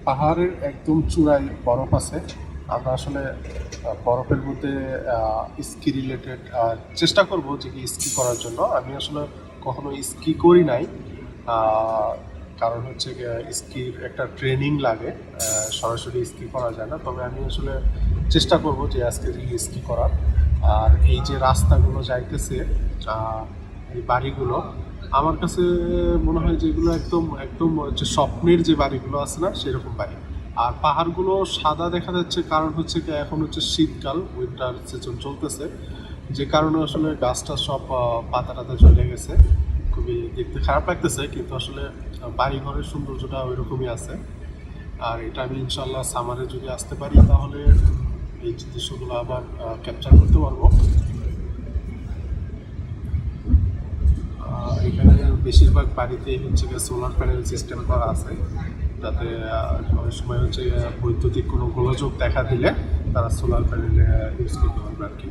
পাহাড়ের একদম চূড়ায় বরফ আছে। আমরা আসলে বরফের মধ্যে স্কি রিলেটেড চেষ্টা করব যে কি স্কি করার জন্য। আমি আসলে কখনো স্কি করি নাই, কারণ হচ্ছে স্কির একটা ট্রেনিং লাগে, সরাসরি স্কি করা যায় না। তবে আমি আসলে চেষ্টা করব যে আজকে স্কি করার। আর এই যে রাস্তাগুলো যাইতেছে, এই বাড়িগুলো আমার কাছে মনে হয় যে এগুলো একদম একদম হচ্ছে স্বপ্নের যে বাড়িগুলো আছে না, সেরকম বাড়ি। আর পাহাড়গুলো সাদা দেখা যাচ্ছে, কারণ হচ্ছে কি এখন হচ্ছে শীতকাল, উইন্টার সিজন চলতেছে, যে কারণে আসলে গাছটা সব পাতা টাতা ঝরে গেছে। খুবই দেখতে খারাপ লাগতেছে, কিন্তু আসলে বাড়ি ঘরের সৌন্দর্যটা ওই রকমই আছে। আর এটা আমি ইনশাল্লাহ সামারে যদি আসতে পারি তাহলে এই দৃশ্যগুলো আবার ক্যাপচার করতে পারবো। এখানে বেশিরভাগ বাড়িতেই হচ্ছে গিয়ে সোলার প্যানেল সিস্টেম করা আছে, যাতে অনেক সময় হচ্ছে বৈদ্যুতিক কোনো গোলযোগ দেখা দিলে তারা সোলার প্যানেল ইউজ করতে পারবে আর কি।